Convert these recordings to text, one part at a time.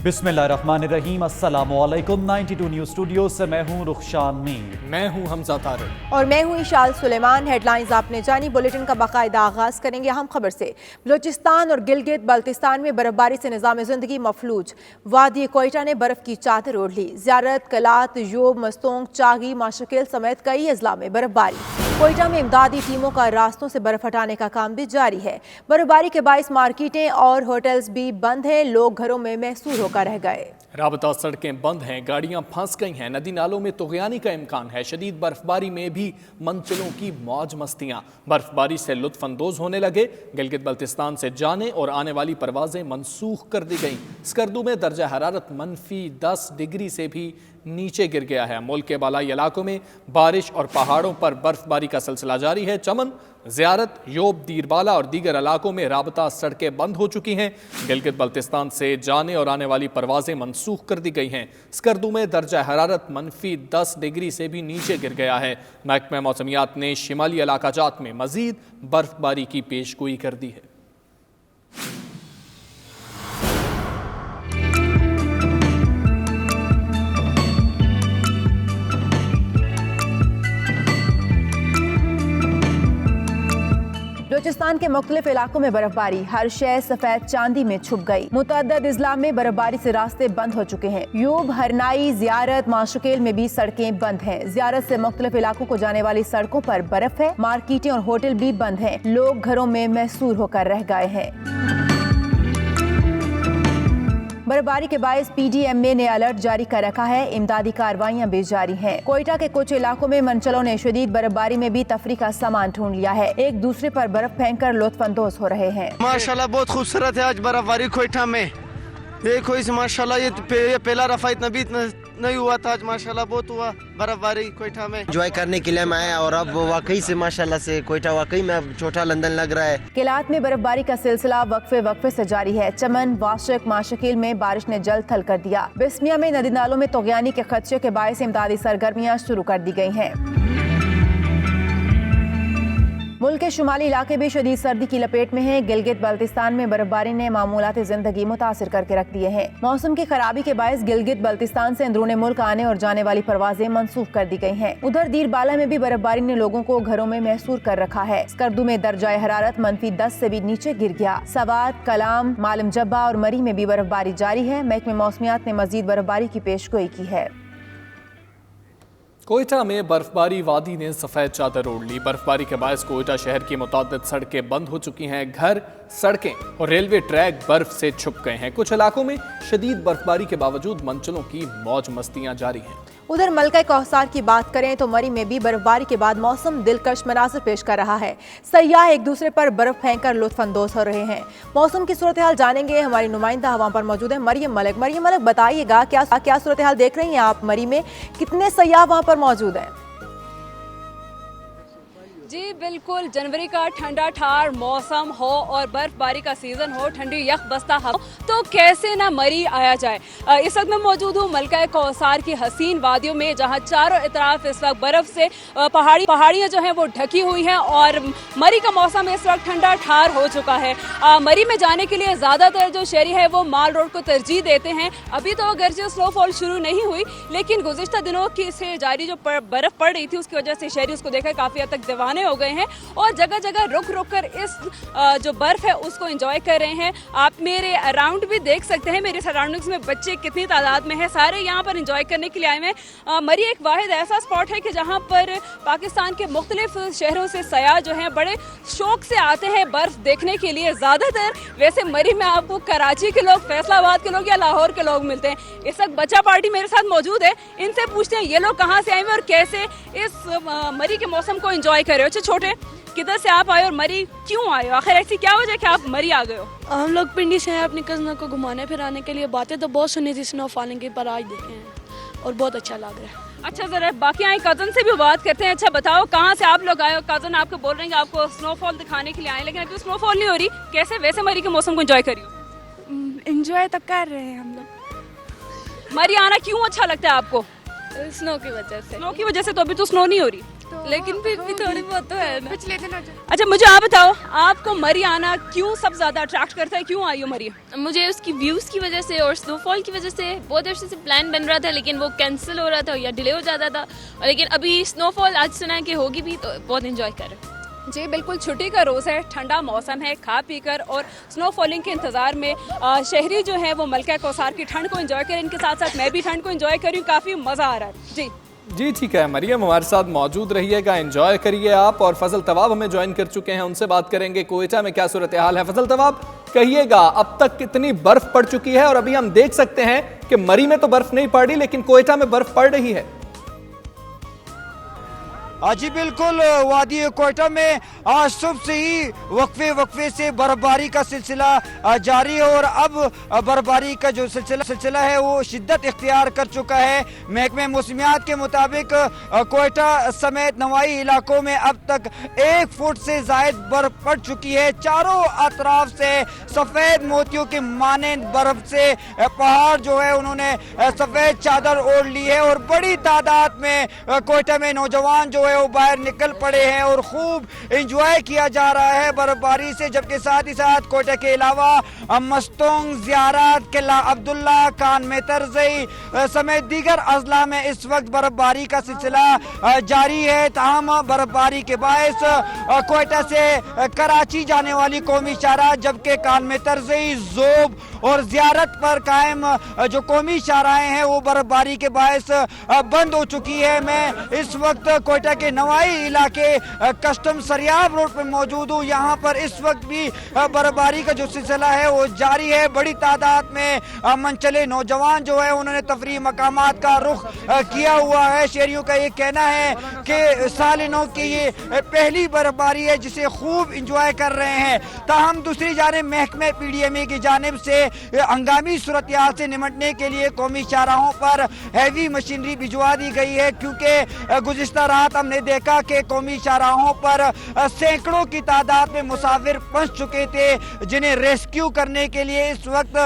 बिस्मिल्लाहिर्रहमानिर्रहीम। अस्सलाम वालेकुम। 92 न्यूज़ स्टूडियो से मैं हूँ रुखशान मीर। मैं हूँ हमजा तारिक और मैं हूँ इशाल सुलेमान। हेडलाइंस आपने जानी। बुलेटिन का बाकायदा आगाज करेंगे अहम खबर से। बलूचिस्तान और गिलगित बल्तिस्तान में बर्फबारी से निज़ाम ज़िंदगी मफलूज। वादी कोयटा ने बर्फ की चादर ओढ़ ली। ज़ियारत, कलात, यूब, मस्तोंग, चागी, माशकिल समेत कई अजला में बर्फबारी। कोयटा में इमदादी टीमों का रास्तों से बर्फ हटाने का काम भी जारी है। बर्फबारी के बाइस मार्केटें और होटल्स भी बंद हैं। लोग घरों में महसूर होकर रह गए। राबता सड़कें बंद हैं, गाड़ियां फंस गई हैं, नदी नालों में तुग़यानी का इम्कान है। शदीद बर्फबारी में भी मंजिलों की मौज मस्तियां। बर्फबारी से लुत्फ अंदोज होने लगे। गिलगित बल्तिस्तान से जाने और आने वाली परवाजें मनसूख कर दी गईं। स्कर्दू में दर्जा हरारत -10 डिग्री से भी नीचे गिर गया है। मुल्क के बालाई इलाकों में बारिश और पहाड़ों पर बर्फबारी का सिलसिला जारी है। चमन, ज़ियारत, योब, दीरबाला और दीगर इलाकों में राबता सड़कें बंद हो चुकी हैं। गिलगित बल्तिस्तान से जाने और आने वाली परवाजें मनसूख कर दी गई हैं। स्कर्दू में दर्जा हरारत -10 डिग्री से भी नीचे गिर गया है। महकमा मौसमियात ने शिमाली इलाका जात में मजीद बर्फबारी की पेशगोई कर दी है। बलूचिस्तान के मुख्तलिफ इलाकों में बर्फबारी। हर शय सफेद चांदी में छुप गई। मुतअद्दिद अजला में बर्फबारी से रास्ते बंद हो चुके हैं। यूब, हरनाई, ज़ियारत, माशकिल में भी सड़कें बंद हैं। ज़ियारत से मुख्तलिफ इलाकों को जाने वाली सड़कों पर बर्फ है। मार्केटें और होटल भी बंद हैं। लोग घरों में महसूर होकर रह गए हैं। बर्फबारी के बायस PDMA ने अलर्ट जारी कर रखा है। इमदादी कार्रवाइयां भी जारी हैं। कोयटा के कुछ इलाकों में मंचलों ने शदीद बर्फबारी में भी तफरी का सामान ढूंढ लिया है। एक दूसरे पर बर्फ फेंक कर लुत्फ अंदोज हो रहे हैं। माशाल्लाह बहुत खूबसूरत है आज बर्फबारी कोयटा में। देखो इस माशाल्लाह ये पहला रफा इतना भी नहीं हुआ था। आज माशाल्लाह बहुत हुआ बर्फबारी कोयटा में। एंजॉय करने के लिए मैं आया और अब वाकई से माशाल्लाह से कोयटा वाकई में अब छोटा लंदन लग रहा है। किलात में बर्फबारी का सिलसिला वक्फे से जारी है। चमन, वाशिक, माशकिल में बारिश ने जल थल कर दिया। बिस्मिया में नदी नालों में तुग़यानी के खदशे के बायस इमदादी सरगर्मियां शुरू कर दी गई हैं। मुल्क के शुमाली इलाके भी शदीद सर्दी की लपेट में हैं। गिलगित बल्तिस्तान में बर्फबारी ने मामूलाती जिंदगी मुतासिर करके रख दिए हैं। मौसम की खराबी के बायस गिलगित बल्तिस्तान से अंदरूनी मुल्क आने और जाने वाली परवाजें मनसूख कर दी गई हैं। उधर दीरबाला में भी बर्फबारी ने लोगों को घरों में महसूर कर रखा है। स्कर्दू में दर्जा हरारत -10 से भी नीचे गिर गया। सवात, कलाम, मालम जब्बा और मरी में भी बर्फबारी जारी है। महकमे मौसमियात ने मजीद बर्फबारी की पेशगोई की है। कोयटा में बर्फबारी वादी ने सफ़ेद चादर ओढ़ ली। बर्फबारी के बायस कोयटा शहर की मुतअद्दिद सड़कें बंद हो चुकी हैं। घर, सड़कें और रेलवे ट्रैक बर्फ से छुप गए हैं। कुछ इलाकों में शदीद बर्फबारी के बावजूद मंचलों की मौज मस्तियां जारी हैं। उधर मलका कौसार की बात करें तो मरी में भी बर्फबारी के बाद मौसम दिलकश मनाज़िर पेश कर रहा है। सयाह एक दूसरे पर बर्फ फेंक कर लुत्फ अंदोज हो रहे हैं। मौसम की सूरत हाल जानेंगे। हमारी नुमाइंदा वहाँ पर मौजूद है मरियम मलिक। मरियम मलिक, बताइएगा क्या सूरत हाल देख रही हैं आप मरी में? कितने सयाह वहाँ पर मौजूद हैं? जी बिल्कुल, जनवरी का ठंडा ठार मौसम हो और बर्फबारी का सीजन हो, ठंडी यख बस्ता हवा, तो कैसे ना मरी आया जाए। इस वक्त मैं मौजूद हूँ मलका कौसार की हसीन वादियों में, जहाँ चारों इतराफ इस वक्त बर्फ से पहाड़ियाँ जो हैं वो ढकी हुई हैं और मरी का मौसम इस वक्त ठंडा ठार हो चुका है। मरी में जाने के लिए ज़्यादातर जो शहरी है वो माल रोड को तरजीह देते हैं। अभी तो अगरचे स्नोफॉल शुरू नहीं हुई, लेकिन गुज़िश्ता दिनों की से जारी जो बर्फ पड़ रही थी उसकी वजह से शहरी उसको देखकर काफ़ी हद तक दीवाने हो गए हैं और जगह जगह रुक कर इस जो बर्फ है उसको एंजॉय कर रहे हैं। आप मेरे अराउंड भी देख सकते हैं, मेरे सराउंडिंग्स में बच्चे कितनी तादाद में है, सारे यहाँ पर एंजॉय करने के लिए आए हैं। मरी एक वाहिद ऐसा स्पॉट है कि जहाँ पर पाकिस्तान के मुख्तलिफ शहरों से सयाह जो हैं बड़े शौक से आते हैं बर्फ देखने के लिए। ज़्यादातर वैसे मरी में आपको कराची के लोग, फैसलाबाद के लोग या लाहौर के लोग मिलते हैं। इस वक्त बच्चा पार्टी मेरे साथ मौजूद है, इनसे पूछते हैं ये लोग कहाँ से आए हैं और कैसे इस मरी के मौसम को एंजॉय कर रहे हो। अच्छा छोटे, किधर से आप आए और मरी क्यों आए हो? आखिर ऐसी क्या वजह कि आप मरी आ गए हो? हम लोग पिंडी से हैं अपनी कज़नों को घुमाने फिराने के लिए। बातें तो बहुत सुनी थी स्नो फॉलिंग की, पर आज देखे हैं और बहुत अच्छा लग रहा है। अच्छा जरा बाकी आए कज़न से भी बात करते हैं। अच्छा बताओ कहाँ से आप लोग आए हो? कज़न आपको बोल रहे हैं कि आपको स्नोफॉल दिखाने के लिए आए, लेकिन अभी स्नोफॉल नहीं हो रही, कैसे वैसे मरी के मौसम को एंजॉय करियो? एंजॉय तो कर रहे हैं हम लोग। मरी आना क्यों अच्छा लगता है आपको? स्नो की वजह से। स्नो की वजह से? तो अभी तो स्नो नहीं हो रही। लेकिन फिर भी थोड़ी बहुत तो है ना। पिछले दिन अच्छा मुझे आप बताओ, आपको मरी आना क्यों सबसे ज्यादा अट्रैक्ट करता है, क्यों आई हो मरी? मुझे उसकी व्यूज़ की वजह से और स्नोफॉल की वजह से, बहुत अर्से से प्लान बन रहा था लेकिन वो कैंसिल हो रहा था या डिले हो जाता था, लेकिन अभी स्नोफॉल आज सुना है कि होगी भी, तो बहुत एंजॉय कर रहे हैं। जी बिल्कुल, छुट्टी का रोज़ है, ठंडा मौसम है, खा पी कर और स्नो फॉलिंग के इंतज़ार में शहरी जो है वो मलका कौसार की ठंड को एंजॉय करें। इनके साथ साथ मैं भी ठंड को एंजॉय कर रही हूँ, काफ़ी मज़ा आ रहा है। जी ठीक है, मरियम हमारे साथ मौजूद रहिएगा, एंजॉय करिए आप। और फजल तवाब हमें ज्वाइन कर चुके हैं, उनसे बात करेंगे कोयटा में क्या सूरत हाल है। फजल तवाब, कहिएगा अब तक कितनी बर्फ पड़ चुकी है, और अभी हम देख सकते हैं कि मरी में तो बर्फ नहीं पड़ रही लेकिन कोयटा में बर्फ पड़ रही है। जी बिल्कुल, वादी कोयटा में आज सुबह से ही वक्फे से बर्फबारी का सिलसिला जारी है, और अब बर्फबारी का जो सिलसिला है वो शिद्दत इख्तियार कर चुका है। महकमे मौसमियात के मुताबिक कोयटा समेत नवाई इलाकों में अब तक 1 फुट से जायद बर्फ पड़ चुकी है। चारों अतराफ से सफ़ेद मोतियों के मानंद बर्फ से पहाड़ जो है उन्होंने सफ़ेद चादर ओढ़ ली है, और बड़ी तादाद में कोयटा में नौजवान जो वो बाहर निकल पड़े हैं और खूब एंजॉय किया जा रहा है बर्फबारी से। जबकि साथ ही साथ कोयटा के अलावा मस्तोंग, ज़ियारत, किला अब्दुल्ला, कान में तरजई समेत दीगर अजला में इस वक्त बर्फबारी का सिलसिला जारी है। ताहम बर्फबारी के बायस कोयटा से कराची जाने वाली कौमी शाहराह, जबकि कान में तरजई, जोब और ज़ियारत पर कायम जो कौमी शाहराहें हैं वो बर्फबारी के बायस बंद हो चुकी है। मैं इस वक्त कोयटा के नवाई इलाके कस्टम सरियाब रोड पर मौजूद हूँ। यहाँ पर इस वक्त भी बर्फबारी का जो सिलसिला है वो जारी है। बड़ी तादाद में मनचले नौजवान जो है उन्होंने तफरीह मकामात का रुख किया हुआ है। शहरियों का ये कहना है कि सालिनों की ये पहली बर्फबारी है जिसे खूब इंजॉय कर रहे हैं। ताहम दूसरी जानिब महकमे PDMA की जानिब से हंगामी सूरत-ए-हाल से निमटने के लिए कौमी शाहराहों पर हैवी मशीनरी भिजवा दी गई है, क्योंकि गुज़िश्ता रात हमने देखा कि कौमी शाहराहों पर सैकड़ों की तादाद में मुसाफिर पहुंच चुके थे, जिन्हें रेस्क्यू करने के लिए इस वक्त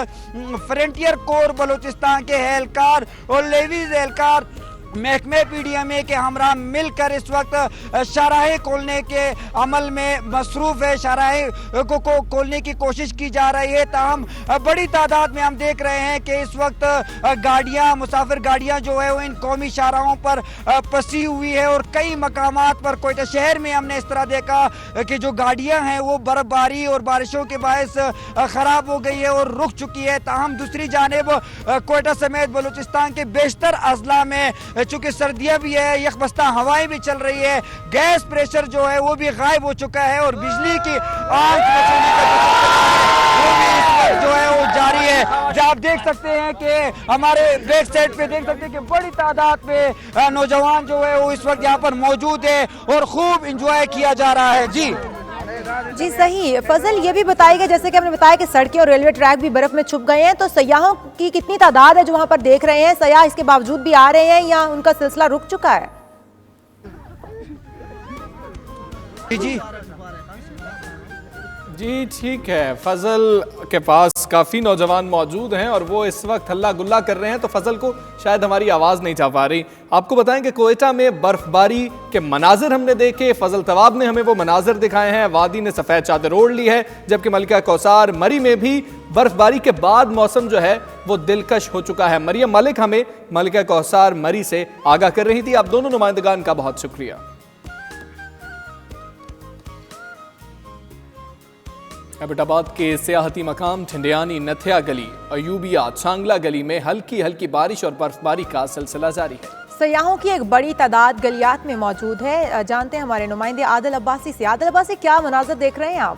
फ्रंटियर कोर बलूचिस्तान के एहलकार और लेवीज एहलकार महकमे PDMA के हमरा मिलकर इस वक्त शाहराहें खोलने के अमल में मसरूफ़ है। शाहराहें को खोलने की कोशिश की जा रही है। ताहम बड़ी तादाद में हम देख रहे हैं कि इस वक्त गाड़ियां, मुसाफिर गाड़ियां जो है वो इन कौमी शाहराहों पर फंसी हुई है, और कई मकामात पर कोयटा शहर में हमने इस तरह देखा कि जो गाड़ियां हैं वो बर्फबारी और बारिशों के बायस ख़राब हो गई है और रुक चुकी है। ताहम दूसरी जानिब कोयटा समेत बलूचिस्तान के बेशतर अजला में चूंकि सर्दियां भी है, यकबस्ता हवाएं भी चल रही है, गैस प्रेशर जो है वो भी गायब हो चुका है, और बिजली की आंच वसूली का वो भी इस वक्त जो है वो जारी है। जो आप देख सकते हैं कि हमारे बैक साइड पे देख सकते हैं कि बड़ी तादाद में नौजवान जो है वो इस वक्त यहाँ पर मौजूद है और खूब इंजॉय किया जा रहा है। जी सही। फजल, ये भी बताइएगा, जैसे कि हमने बताया कि सड़कें और रेलवे ट्रैक भी बर्फ में छुप गए हैं, तो सयाहों की कितनी तादाद है जो वहां पर देख रहे हैं? सयाह इसके बावजूद भी आ रहे हैं या उनका सिलसिला रुक चुका है? जी ठीक है, फजल के पास काफ़ी नौजवान मौजूद हैं और वो इस वक्त हल्ला गुल्ला कर रहे हैं, तो फजल को शायद हमारी आवाज़ नहीं जा पा रही। आपको बताएं कि कोयटा में बर्फबारी के मनाजिर हमने देखे, फजल तवाब ने हमें वो मनाजिर दिखाए हैं। वादी ने सफ़ेद चादर ओढ़ ली है, जबकि मलका कौसार, मरी में भी बर्फबारी के बाद मौसम जो है वो दिलकश हो चुका है। मरियम मलिक हमें मलका कौसार, मरी से आगाह कर रही थी। आप दोनों नुमाइंदगान का बहुत शुक्रिया। एबटाबाद के सियाहती मकाम ठंडियानी, नथिया गली, अयूबिया, चांगला गली में हल्की हल्की बारिश और बर्फबारी का सिलसिला जारी है। सयाहों की एक बड़ी तादाद गलियात में मौजूद है। जानते हैं हमारे नुमाइंदे आदिल अब्बासी से। आदिल अब्बासी, क्या मनाज़र देख रहे हैं आप?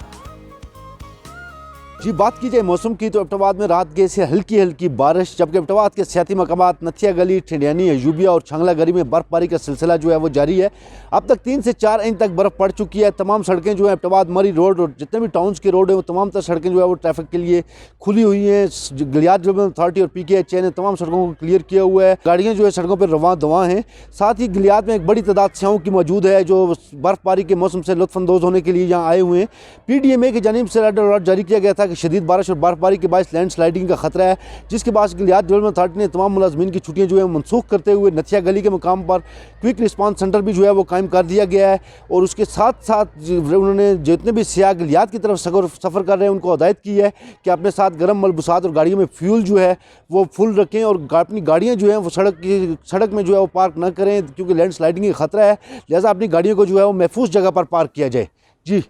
जी, बात की जाए मौसम की तो एबटाबाद में रात गए से हल्की हल्की बारिश, जबकि एबटाबाद के सियाती मकामात नथिया गली, ठंडियानी, अयूबिया और छांगला गली में बर्फबारी का सिलसिला जो है वो जारी है। अब तक 3 से 4 इंच तक बर्फ़ पड़ चुकी है। तमाम सड़कें जो है एबटाबाद, मरी रोड और जितने भी टाउन्स के रोड हैं वो तमाम तर सड़कें जो है वो ट्रैफिक के लिए खुली हुई हैं। गलियात डेवलपमेंट अथॉरिटी और PKHA ने तमाम सड़कों को क्लियर किया हुआ है। गाड़ियाँ जो है सड़कों पर रवां दवां हैं। साथ ही गलियात में एक बड़ी तादाद सयाहों की मौजूद है जो बर्फबारी के मौसम से लुत्फ़अंदोज़ होने के लिए यहाँ आए हुए हैं। PDMA की जानिब से रेड अलर्ट जारी किया गया था कि शदीद बारिश और बर्फबारी के बायस लैंड स्लाइडिंग का खतरा है, जिसके बाद गिलियात डेवलपमेंट अथॉरिटी ने तमाम मुलाजमीन की छुट्टियाँ जो है मनसूख करते हुए नथिया गली के मुकाम पर क्विक रिस्पांस सेंटर भी जो है वो कायम कर दिया गया है। और उसके साथ साथ उन्होंने जितने भी सियाह गिलियात की तरफ सफ़र कर रहे हैं उनको हदायत की है कि अपने साथ गर्म मलबूसात और गाड़ियों में फ्यूल जो है वो फुल रखें और अपनी गाड़ियाँ जो हैं वो सड़क में जो है वो पार्क न करें, क्योंकि लैंड स्लाइडिंग का खतरा है। लिहाजा अपनी गाड़ियों को जो है वो महफूज जगह पर पार्क किया जाए। जी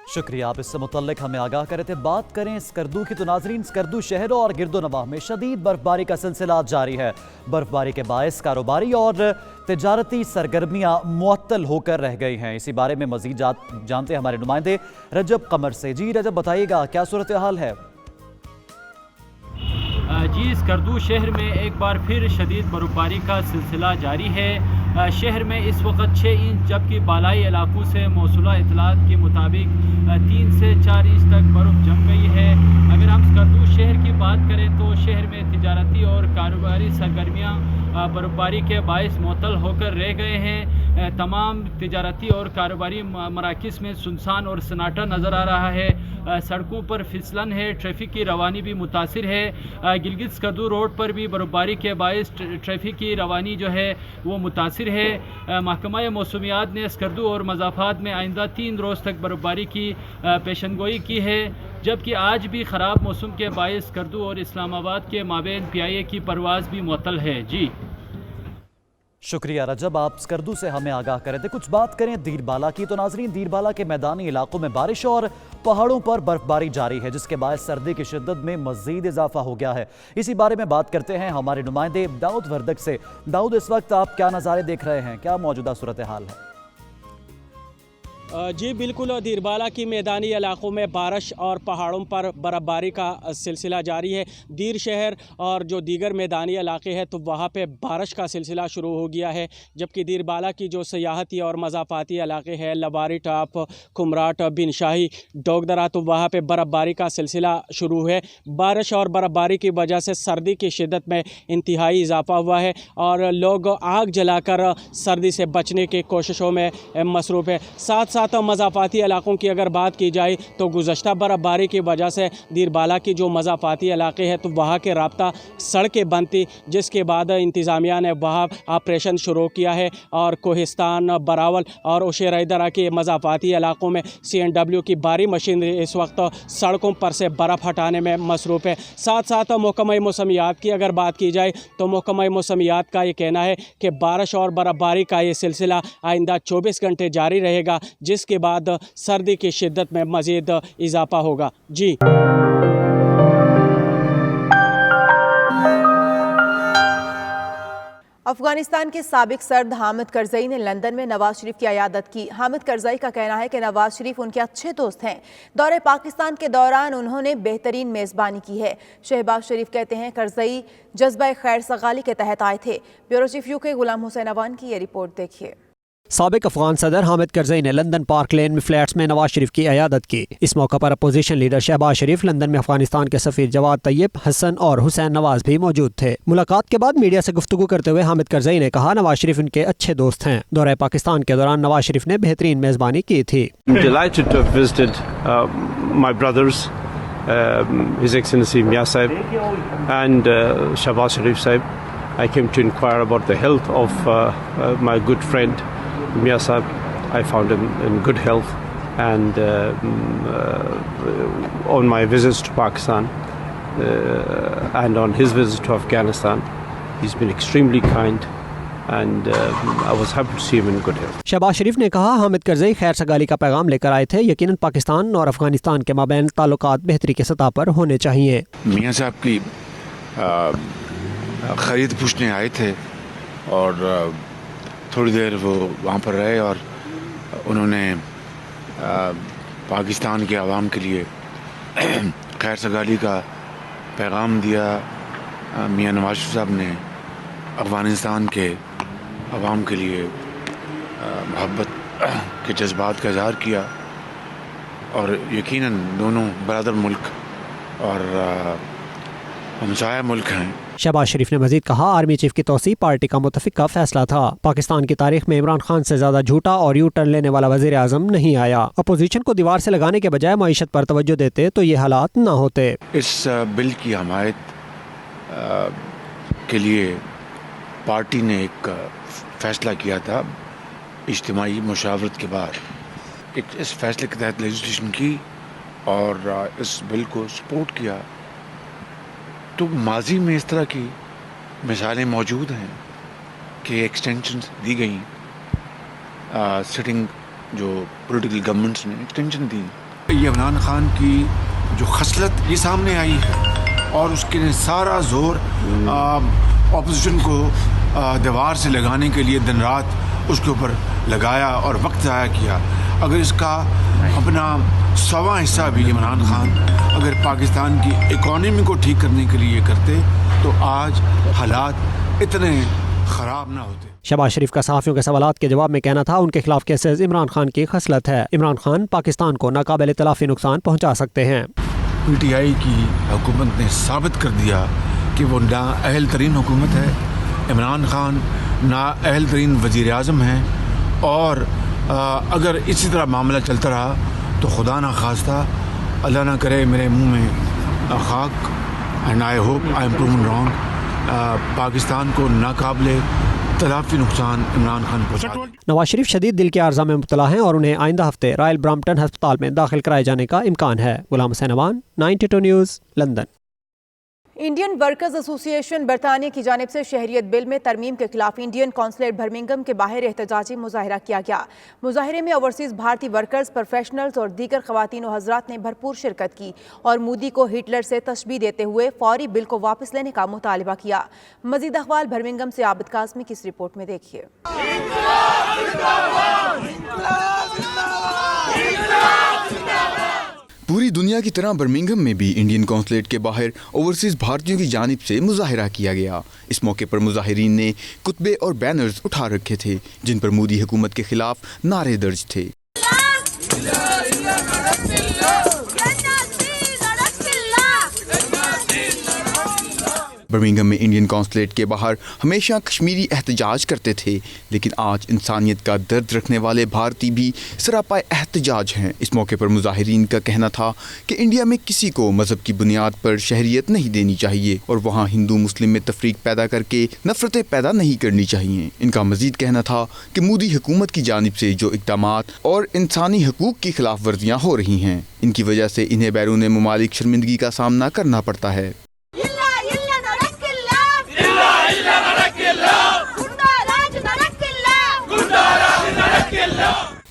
शुक्रिया, आप इससे मुतल्लिक हमें आगाह करे थे। बात करें स्कर्दू की तो नाजरीन, स्कर्दू शहरों और गिरदोनवाह में शदीद बर्फबारी का सिलसिला जारी है। बर्फबारी के बायस कारोबारी और तिजारती सरगर्मियां मुअत्तल होकर रह गई हैं। इसी बारे में मजीद जानते हैं हमारे नुमाइंदे रजब कमर से। जी रजब, बताइएगा क्या सूरत हाल है? जी, स्कर्दू शहर में एक बार फिर शदीद बर्फबारी का सिलसिला जारी है। शहर में इस वक्त 6 इंच, जबकि बालाई इलाकों से मौसूला इतलात के मुताबिक 3 से 4 इंच तक बर्फ़ जम गई है। अगर हम स्कर्दू शहर की बात करें तो शहर में तिजारती और कारोबारी सरगर्मियाँ बर्फबारी के बायस मुअत्तल होकर रह गए हैं। तमाम तिजारती और कारोबारी मराकिज़ में सुनसान और सन्नाटा नज़र आ रहा है। सड़कों पर फिसलन है, ट्रैफिक की रवानी भी मुतासिर है। गिलगित स्कर्दू रोड पर भी बर्फबारी के बायस ट्रैफिक की रवानी जो है वो मुतासिर है। महकमा मौसमियात ने स्कर्दू और मज़ाफ़ात में आइंदा 3 रोज़ तक बर्फबारी की पेशनगोई की है, जबकि आज भी ख़राब मौसम के बायस स्कर्दू और इस्लामाबाद के माबैन PIA की परवाज़ भी मुअत्तल है। जी शुक्रिया रजब, आप स्कर्दू से हमें आगाह करें थे। कुछ बात करें दीरबाला की तो नाजरीन, दीरबाला के मैदानी इलाकों में बारिश और पहाड़ों पर बर्फबारी जारी है, जिसके बाद सर्दी की शिद्दत में मजीद इजाफा हो गया है। इसी बारे में बात करते हैं हमारे नुमाइंदे दाऊद वर्दक से। दाऊद, इस वक्त आप क्या नज़ारे देख रहे हैं, क्या मौजूदा सूरत हाल है? जी बिल्कुल, दीरबाला की मैदानी इलाकों में बारिश और पहाड़ों पर बर्फबारी का सिलसिला जारी है। दीर शहर और जो दीगर मैदानी इलाके हैं तो वहाँ पे बारिश का सिलसिला शुरू हो गया है, जबकि दीरबाला की जो सियाहती और मज़ाफ़ाती इलाके हैं, लबारी टाप, कुमराट, बिन शाही, डोगदरा, तो वहाँ पे बर्फबारी का सिलसिला शुरू है। बारिश और बर्फबारी की वजह से सर्दी की शिद्दत में इंतहाई इजाफा हुआ है और लोग आग जलाकर सर्दी से बचने की कोशिशों में मसरूफ़ है। साथ मज़ाफ़ाती इलाकों की अगर बात की जाए तो गुज़श्ता बर्फबारी की वजह से दीरबाला की जो मज़ाफ़ाती इलाके हैं तो वहाँ के राब्ता सड़कें बंद थी, जिसके बाद इंतज़ामिया ने वहाँ ऑपरेशन शुरू किया है और कोहिस्तान, बरावल और उशेरदरा के मज़ाफ़ाती इलाकों में CNW की भारी मशीनरी इस वक्त सड़कों पर से बर्फ़ हटाने में मसरूफ़ है। साथ साथ महकमा मौसमियात की अगर बात की जाए तो महकमा मौसमियात का ये कहना है कि बारिश और बर्फबारी का ये सिलसिला आइंदा 24 घंटे जारी रहेगा, जिसके बाद सर्दी की शिद्दत में मज़ीद इजाफा होगा। जी अफगानिस्तान के साबिक सदर हामिद करज़ई ने लंदन में नवाज शरीफ की अयादत की। हामिद करज़ई का कहना है कि नवाज शरीफ उनके अच्छे दोस्त हैं। दौरे पाकिस्तान के दौरान उन्होंने बेहतरीन मेज़बानी की है। शहबाज शरीफ कहते हैं करज़ई जज्बा खैर सगाली के तहत आए थे। ब्यूरो चीफ UK गुलाम हुसैन अवान की ये रिपोर्ट देखिए। साबिक अफगान सदर हामिद करज़ई ने लंदन पार्क लेन में फ्लैट्स में नवाज शरीफ की अयादत की। इस मौका पर अपोजिशन लीडर शहबाज शरीफ, लंदन में अफगानिस्तान के सफीर जवाद तैयब, हसन और हुसैन नवाज भी मौजूद थे। मुलाकात के बाद मीडिया से गुफ्तगू करते हुए हामिद करज़ई ने कहा नवाज शरीफ उनके अच्छे दोस्त हैं। दौरे पाकिस्तान के दौरान नवाज शरीफ ने बेहतरीन मेज़बानी की थी। Delighted to have visited my brothers, His Excellency Mia Sahib and Shahbaz Sharif Sahib. I came to inquire about the health of my good friend Mia Sahib. I found him in good health, and on my visits to Pakistan and on his visits to Afghanistan, he's been extremely kind, and I was happy to see him in good health. Shahbaz शरीफ ने कहा हामिद करज़ई खैर सगाली का पैगाम लेकर आए थे। यकीनन पाकिस्तान और अफगानिस्तान के माबैन ताल्लुकात बेहतरी के सतह पर होने चाहिए। मियाँ साहब की खरीद पूछने आए थे और थोड़ी देर वो वहाँ पर रहे और उन्होंने पाकिस्तान के आवाम के लिए खैर सगाली का पैगाम दिया। मियाँ नवाज शरीफ साहब ने अफ़गानिस्तान के आवाम के लिए मोहब्बत के जज्बात का इज़हार किया और यकीनन दोनों बरादर मुल्क और हमसाया मुल्क हैं। शहबाज शरीफ ने मजीद कहा, आर्मी चीफ की तौसीह पार्टी का मुतफिका फैसला था। पाकिस्तान की तारीख में इमरान खान से ज्यादा झूठा और यू टर्न लेने वाला वजीर आजम नहीं आया। अपोजिशन को दीवार से लगाने के बजाय मईशत पर तवज्जो देते तो ये हालात न होते। इस बिल की हमायत के लिए पार्टी ने एक फैसला किया था इज्तिमाई मुशावरत के बाद। इस फैसले के तहत लेजिस्लेशन की और इस बिल को सपोर्ट किया। तो माजी में इस तरह की मिसालें मौजूद हैं कि एक्सटेंशन दी गई, सिटिंग जो पॉलिटिकल गवर्नमेंट्स ने एक्सटेंशन दी। ये इमरान खान की जो खसलत ये सामने आई है और उसके सारा जोर ऑपोजिशन को दीवार से लगाने के लिए दिन रात उसके ऊपर लगाया और वक्त ज़ाया किया। अगर इसका अपना 100वां हिस्सा भी इमरान खान अगर पाकिस्तान की इकॉनमी को ठीक करने के लिए करते तो आज हालात इतने ख़राब ना होते। शहबाज शरीफ का सहाफ़ियों के सवालात के जवाब में कहना था, उनके खिलाफ केसेस इमरान खान की खसलत है। इमरान खान पाकिस्तान को नाकाबिल तलाफ़ी नुकसान पहुँचा सकते हैं। PTI की हुकूमत ने साबित कर दिया कि वो ना अहल तरीन हुकूमत है। इमरान खान ना अहल तरीन वज़ीर आज़म हैं और अगर इसी तरह मामला चलता रहा तो खुदा ना खास्ता, अल्लाह ना करे मेरे मुंह में खाक, and I hope I am proven wrong, Pakistan को नाकाबिले तलाफ़ी नुकसान इमरान खान पहुँचा। नवाज शरीफ शदीद दिल के आर्जा में मुब्तला हैं और उन्हें आइंदा हफ्ते रॉयल ब्रॉम्पटन अस्पताल में दाखिल कराए जाने का इम्कान है। Ghulam Hussain Awan, 92 news, London. Indian Workers Association बरतानिया की जानिब से शहरियत बिल में तरमीम के खिलाफ इंडियन कौंसलेट बर्मिंघम के बाहर एहतजाजी मुजाहरा किया गया। मुजाहरे में ओवरसीज भारतीय वर्कर्स, प्रोफेशनल्स और दीगर खवातीन और हजरात ने भरपूर शिरकत की और मोदी को हिटलर से तशबीह देते हुए फौरी बिल को वापस लेने का मुतालबा किया। मजीद अखबार बर्मिंघम से आबिद काज़मी की इस रिपोर्ट में देखिए। पूरी दुनिया की तरह बर्मिंघम में भी इंडियन कौंसलेट के बाहर ओवरसीज भारतीयों की जानिब से मुजाहरा किया गया। इस मौके पर मुजाहिरीन ने कुतबे और बैनर्स उठा रखे थे जिन पर मोदी हुकूमत के खिलाफ नारे दर्ज थे। बर्मिंघम में इंडियन कौंसलेट के बाहर हमेशा कश्मीरी एहतजाज करते थे, लेकिन आज इंसानियत का दर्द रखने वाले भारतीय भी सरापा एहतजाज हैं। इस मौके पर मुजाहिरीन का कहना था कि इंडिया में किसी को मजहब की बुनियाद पर शहरियत नहीं देनी चाहिए और वहाँ हिंदू मुस्लिम में तफरीक पैदा करके नफरतें पैदा नहीं करनी चाहिए। इनका मजीद कहना था कि मोदी हुकूमत की जानिब से जो इक़दामात और इंसानी हकूक़ की खिलाफ वर्जियाँ हो रही हैं, इनकी वजह से इन्हें बैरून मुमालिक शर्मिंदगी का सामना करना पड़ता है।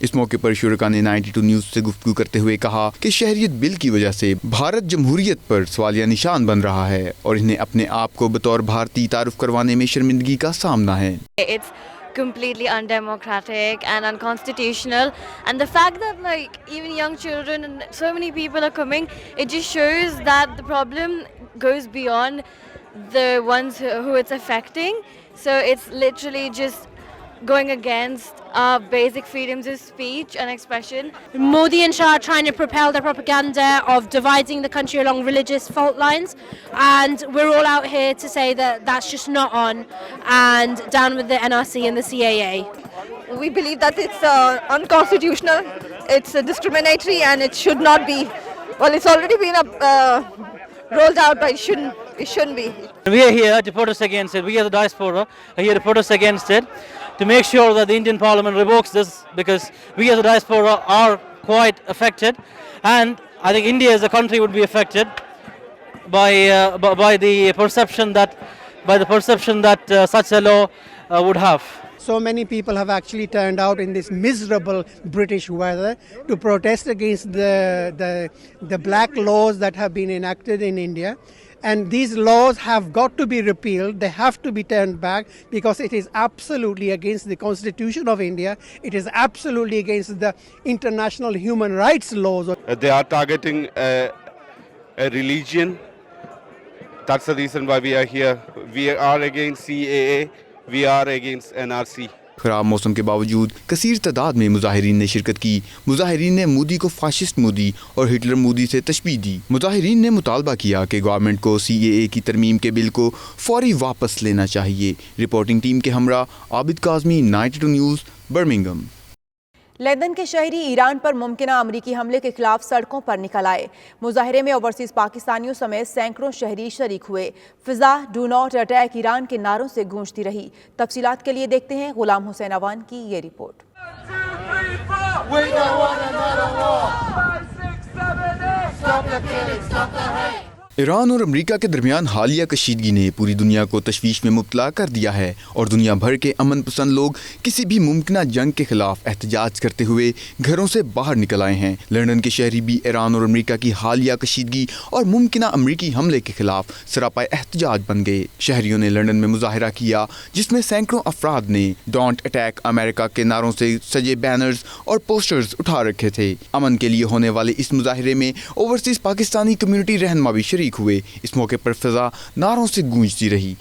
इस मौके पर शुरका ने 92 न्यूज़ से गुफ्तगू करते हुए कहा कि शहरियत बिल की वजह से भारत जमहूरियत पर सवालिया निशान बन रहा है और इन्हें अपने आप को बतौर भारतीय तारुफ करवाने में शर्मिंदगी का सामना है। It's completely undemocratic and unconstitutional, and the fact that like even young children and so many people are coming, it just shows that the problem goes beyond the ones who it's affecting. So it's literally just going against our basic freedoms of speech and expression. Modi and Shah are trying to propel their propaganda of dividing the country along religious fault lines, and we're all out here to say that that's just not on, and down with the NRC and the CAA. We believe that it's unconstitutional, it's discriminatory, and it should not be. Well, it's already been rolled out, but it shouldn't be. We are here to protest against it. We are the diaspora are here to protest against it, to make sure that the Indian Parliament revokes this, because we as a diaspora are quite affected, and I think India as a country would be affected by the perception that such a law would have. So many people have actually turned out in this miserable British weather to protest against the black laws that have been enacted in India. And these laws have got to be repealed. They have to be turned back because it is absolutely against the Constitution of India. It is absolutely against the international human rights laws. They are targeting a religion. That's the reason why we are here. We are against CAA. We are against NRC. खराब मौसम के बावजूद कसीर तादाद में मुजाहिरीन ने शिरकत की। मुजाहिरीन ने मोदी को फाशिस्ट मोदी और हिटलर मोदी से तशबीह दी। मुजाहिरीन ने मुतालबा किया कि गवर्नमेंट को CAA की तरमीम के बिल को फौरी वापस लेना चाहिए। रिपोर्टिंग टीम के हमरा Abid Kazmi, 92 news, Birmingham. London के शहरी ईरान पर मुमकिना अमरीकी हमले के खिलाफ सड़कों पर निकल आए। मुजाहिरे में ओवरसीज पाकिस्तानियों समेत सैकड़ों शहरी शरीक हुए। फिजा डू नॉट अटैक ईरान के नारों से गूंजती रही। तफसीलात के लिए देखते हैं गुलाम हुसैन अवान की ये रिपोर्ट। ईरान और अमेरिका के दरमियान हालिया कशीदगी ने पूरी दुनिया को तशवीश में मुब्तला कर दिया है और दुनिया भर के अमन पसंद लोग किसी भी मुमकिना जंग के खिलाफ एहतजाज करते हुए घरों से बाहर निकल आए हैं। लंदन के शहरी भी ईरान और अमेरिका की हालिया कशीदगी और मुमकिना अमरीकी हमले के खिलाफ सरापा एहतजाज बन गए। शहरियों ने लंदन में मुजाहरा किया जिसमें सैकड़ों अफराद ने डोंट अटैक अमेरिका के नारों से सजे बैनर्स और पोस्टर्स उठा रखे थे। अमन के लिए होने वाले इस मुजाहरे में ओवरसीज पाकिस्तानी कम्युनिटी रहनुमा भी शरीक हुए। इस मौके पर फिजा नारों से गूंजती रही।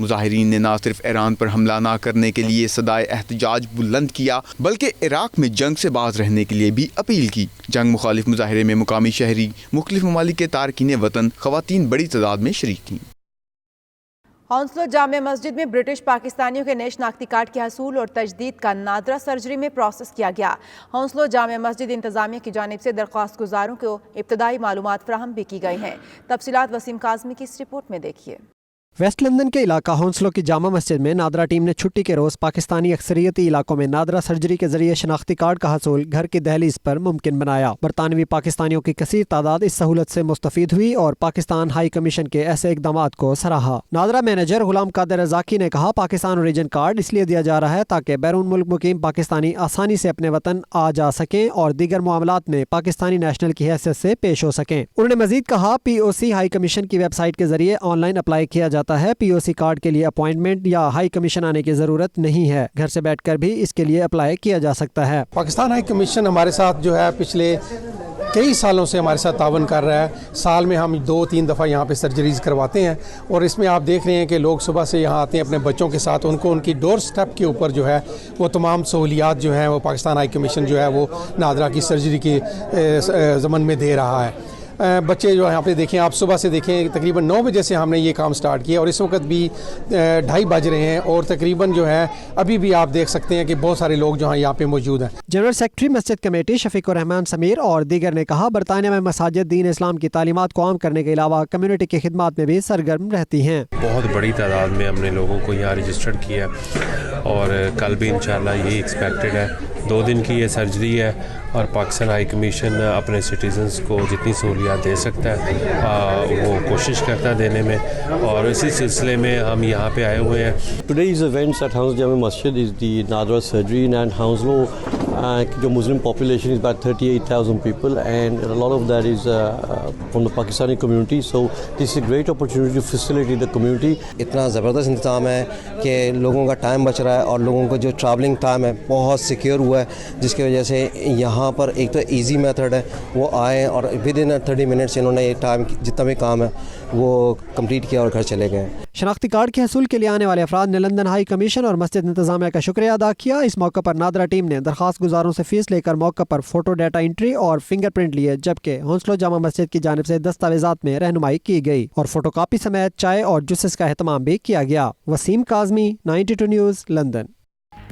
मुजाहिरीन ने न सिर्फ ईरान पर हमला न करने के लिए सदाए एहतजाज बुलंद किया बल्कि इराक में जंग से बाज रहने के लिए भी अपील की। जंग मुखालिफ मुजाहिरे में मुकामी शहरी, मुख्तलिफ ममालिक के तारकीन वतन, खवातीन बड़ी तादाद में शरीक थीं। हौंसलो जामे मस्जिद में ब्रिटिश पाकिस्तानियों के नए शनाख्ती कार्ड के हसूल और तजदीद का नादरा सर्जरी में प्रोसेस किया गया। हौंसलो जामे मस्जिद इंतजामिया की जानिब से दरख्वास्त गुजारों को इब्तदाई मालूमात फराहम भी की गई हैं। तफसीलात वसीम काज़मी की इस रिपोर्ट में देखिए। वेस्ट लंदन के इलाका हौंसलो की जामा मस्जिद में नादरा टीम ने छुट्टी के रोज़ पाकिस्तानी अक्सरियती इलाकों में नादरा सर्जरी के जरिए शनाख्ती कार्ड का हसूल घर की दहलीज पर मुमकिन बनाया। बरतानवी पाकिस्तानियों की कसीर तादाद इस सहूलत से मुस्तफीद हुई और पाकिस्तान हाई कमीशन के ऐसे इकदाम को सराहा। नादरा मैनेजर गुलाम कादिर रज़ाकी ने कहा, पाकिस्तान ओरिजिन कार्ड इसलिए दिया जा रहा है ताकि बैरून मुल्क मुकीम पाकिस्तानी आसानी से अपने वतन आ जा सकें और दीगर मामलात में पाकिस्तानी नेशनल की हैसियत से पेश हो सकें। उन्होंने मजीद कहा, POC हाई कमीशन की वेबसाइट के जरिए ऑनलाइन अप्लाई किया जाता है। POC कार्ड के लिए अपॉइंटमेंट या हाई कमीशन आने की जरूरत नहीं है। घर से बैठकर भी इसके लिए अप्लाई किया जा सकता है। पाकिस्तान हाई कमीशन हमारे साथ जो है पिछले कई सालों से हमारे साथ तावन कर रहा है। साल में हम 2-3 दफ़ा यहाँ पे सर्जरीज करवाते हैं और इसमें आप देख रहे हैं कि लोग सुबह से यहाँ आते हैं अपने बच्चों के साथ। उनको उनकी डोर स्टेप के ऊपर जो है वो तमाम सहूलियात जो हैं वो पाकिस्तान हाई कमीशन जो है वो नादरा की सर्जरी के ज़मन में दे रहा है। बच्चे जो यहाँ पे देखें, आप सुबह से देखें तकरीबन 9 बजे से हमने ये काम स्टार्ट किया और इस वक्त भी 2:30 बज रहे हैं और तकरीबन जो है अभी भी आप देख सकते हैं कि बहुत सारे लोग जो हैं यहाँ पे मौजूद हैं। जनरल सेक्रेटरी मस्जिद कमेटी शफीकुर रहमान समीर और दीगर ने कहा, बरतानिया में मसाजिद दीन इस्लाम की तालीमात को आम करने के अलावा कम्युनिटी की खिदमत में भी सरगर्म रहती हैं। बहुत बड़ी तादाद में हमने लोगों को यहाँ रजिस्टर्ड किया और कल भी इंशाल्लाह यही एक्सपेक्टेड है। 2 दिन की ये सर्जरी है और पाकिस्तान हाई कमीशन अपने सिटीजन्स को जितनी सहूलियात दे सकता है वो कोशिश करता है देने में और इसी सिलसिले में हम यहाँ पे आए हुए हैं। Today's events at Hounslow Jama Masjid is the Nadra surgery and Hounslow the Muslim population is about 38,000 people and a lot of that is from the Pakistani community, so this is a great opportunity to facilitate the community. इतना ज़बरदस्त इंतज़ाम है कि लोगों का time बच रहा है और लोगों का जो ट्रैवलिंग टाइम है बहुत सिक्योर हुआ है, जिसकी वजह से यहाँ पर एक तो इजी मेथड है, वो आए और विद इन 30 मिनट्स इन्होंने ये टाइम जितना भी काम है वो कंप्लीट किया और घर चले गए। शनाख्ती कार्ड के हसूल के लिए आने वाले अफराद ने लंदन हाई कमीशन और मस्जिद इंतजामिया का शुक्रिया अदा किया। इस मौके पर नादरा टीम ने दरखास्त गुजारों से फीस लेकर मौके पर फोटो डाटा एंट्री और फिंगरप्रिंट लिए, जबकि हौंसलो जामा मस्जिद की जानिब से दस्तावेजात में रहनुमाई की गई और फोटोकॉपी समेत चाय और जूसेस का एहतमाम भी किया गया। Waseem Kazmi, 92 news, London.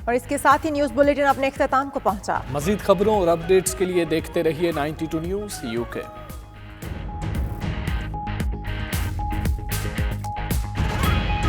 और इसके साथ ही न्यूज़ बुलेटिन अपने इख्तिताम को पहुंचा। मज़ीद खबरों और अपडेट्स के लिए देखते रहिए 92 न्यूज़ UK।